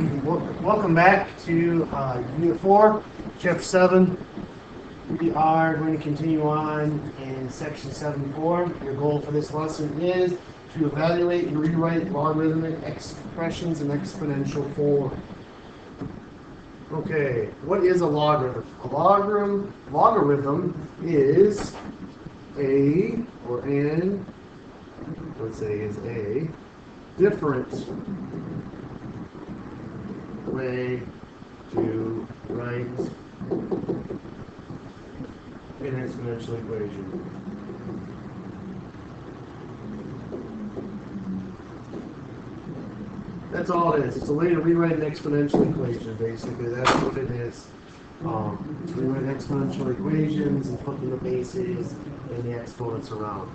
Welcome back to Unit 4, Chapter 7. We are going to continue on in Section 7.4. Your goal for this lesson is to evaluate and rewrite logarithmic expressions in exponential form. Okay, what is a logarithm? A logarithm is a, or an, let's say is a different way to write an exponential equation. That's all it is. It's a way to rewrite an exponential equation, basically. That's what it is. Rewrite exponential equations and put the bases and the exponents around.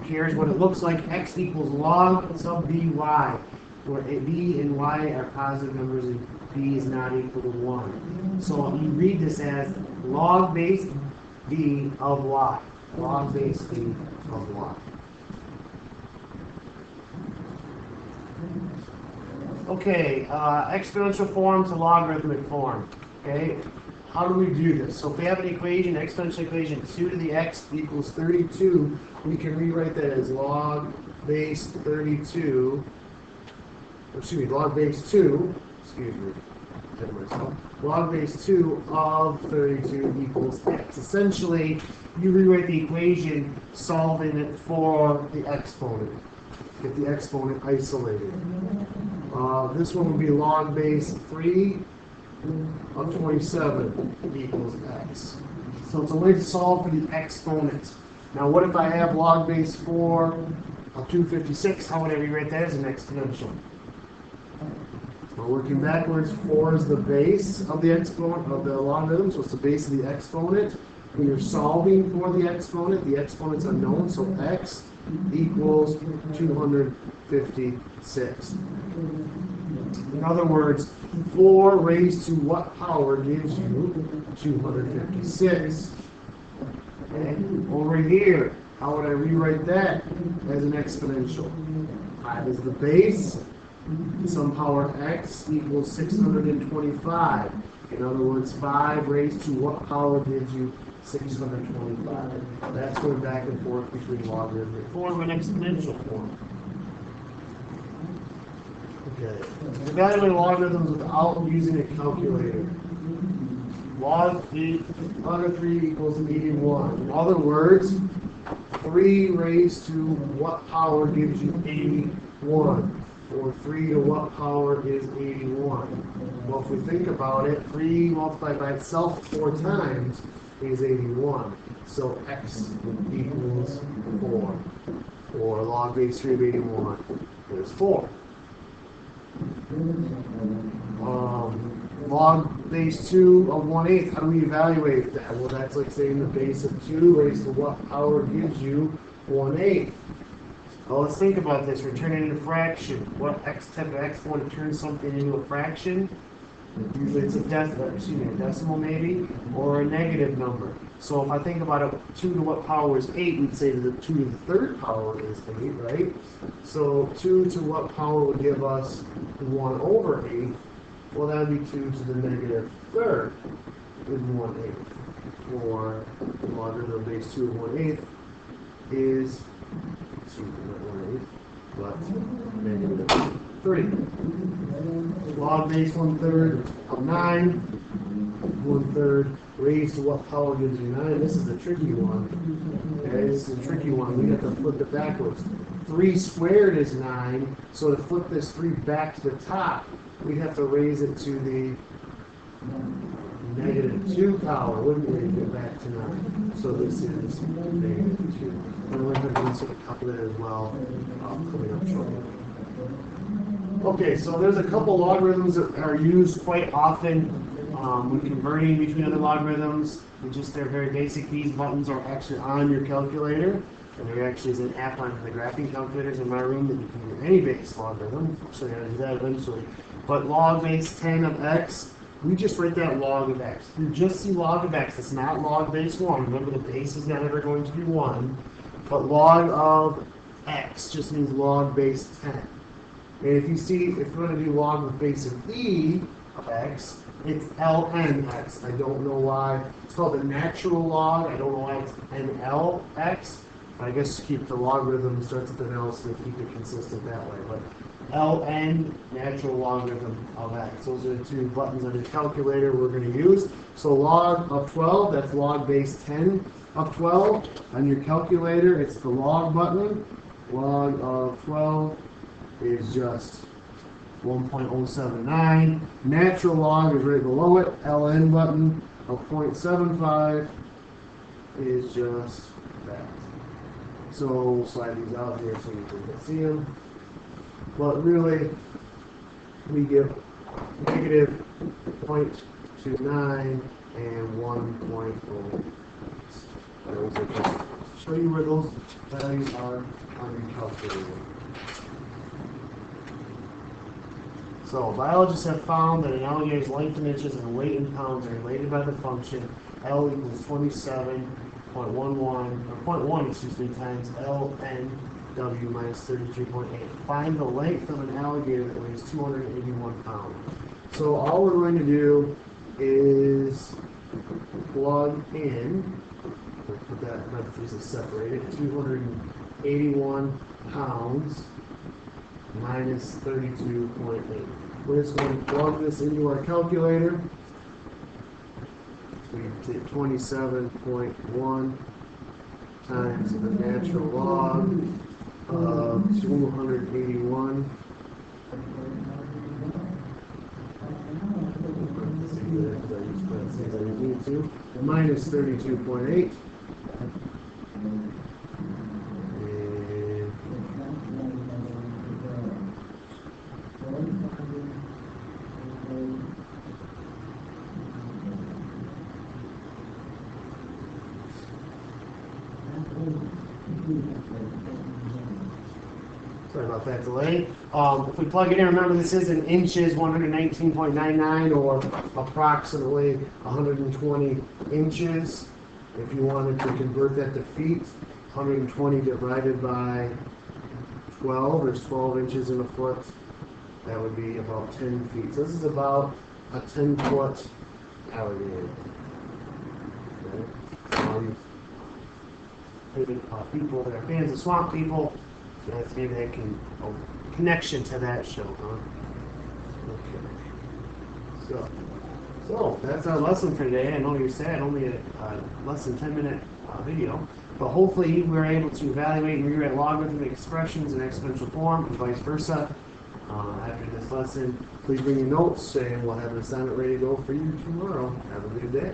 Here's what it looks like. X equals log sub by, where b and y are positive numbers and b is not equal to 1. So you read this as log base b of y. Log base b of y. Okay, exponential form to logarithmic form. Okay, how do we do this? So if we have an equation, exponential equation, 2 to the x equals 32, we can rewrite that as log base 32, log base 2, log base 2 of 32 equals x. Essentially, you rewrite the equation solving it for the exponent. Get the exponent isolated. This one would be log base 3 of 27 equals x. So it's a way to solve for the exponent. Now what if I have log base 4 of 256? How would I rewrite that as an exponential? We're working backwards. 4 is the base of the exponent of the logarithm, so it's the base of the exponent. When you're solving for the exponent's unknown, so x equals 256. In other words, 4 raised to what power gives you 256? Okay. Over here, how would I rewrite that as an exponential? 5 is the base. Some power x equals 625. In other words, 5 raised to what power gives you 625. That's going back and forth between logarithmic form and exponential form. Okay. Evaluate logarithms without using a calculator. Log 3 equals 81. In other words, 3 raised to what power gives you 81? Or 3 to what power is 81? Well, if we think about it, 3 multiplied by itself 4 times is 81. So x equals 4. Or log base 3 of 81 is 4. Log base 2 of 1/8, how do we evaluate that? Well, that's like saying the base of 2 raised to what power gives you 1/8. Well, let's think about this. We're turning it into a fraction. What type of exponent turns something into a fraction? Usually it's a decimal maybe, or a negative number. So if I think about it, 2 to what power is 8, we'd say that the 2 to the third power is 8, right? So 2 to what power would give us 1 over 8? Well, that would be 2 to the negative third is 1/8. Or logarithm base 2 of 1/8 is, not 1/8, but negative 3. Log base 1/3 of 9, 1/3 raised to what power gives you 9? This is a tricky one. Okay, this is a tricky one. We have to flip it backwards. 3 squared is 9, so to flip this 3 back to the top, we have to raise it to the negative 2 power, wouldn't we, to get back to 9? So this is negative 2. And we're going to sort of calculate it as well, coming up shortly. Okay, so there's a couple logarithms that are used quite often when converting between other logarithms. They're very basic. These buttons are actually on your calculator, and there actually is an app on the graphing calculators in my room that you can do any base logarithm. So you're going to do that eventually. But log base 10 of x, we just write that log of x. You just see log of x. It's not log base 1. Remember, the base is not ever going to be 1. But log of x just means log base 10. And if you see, if we're going to do log with base of e of x, it's ln x. I don't know why. It's called the natural log. I don't know why it's nlx. I guess keep the logarithm starts with an L, so keep it consistent that way. But ln, natural logarithm of x. Those are the two buttons on your calculator we're going to use. So log of 12, that's log base 10 of 12. On your calculator, it's the log button. Log of 12 is just 1.079. Natural log is right below it. ln button of 0.75 is just that. So we'll slide these out here so you can see them. But really, we give negative 0.29 and 1.0. Those are just to show you where those values are on your calculator. So biologists have found that an alligator's length in inches and weight in pounds are related by the function L equals 27.11 or 0.1, excuse me, times LNW minus 33.8. Find the length of an alligator that weighs 281 pounds. So all we're going to do is plug in, put that in parentheses separated, 281 pounds minus 32.8. We're just going to plug this into our calculator. We take 27.1 times the natural log of 281. Minus 32.8. Sorry about that delay. If we plug it in, remember this is in inches, 119.99 or approximately 120 inches. If you wanted to convert that to feet, 120 divided by 12, there's 12 inches in a foot. That would be about 10 feet. So this is about a 10-foot alligator. Okay. People that are fans of swamp people, maybe they can connection to that show, huh? Okay. So that's our lesson for today. I know you're sad, only a less than 10-minute video, but hopefully you were able to evaluate and rewrite logarithmic expressions in exponential form and vice versa. After this lesson, please bring your notes and we'll have an assignment ready to go for you tomorrow. Have a good day.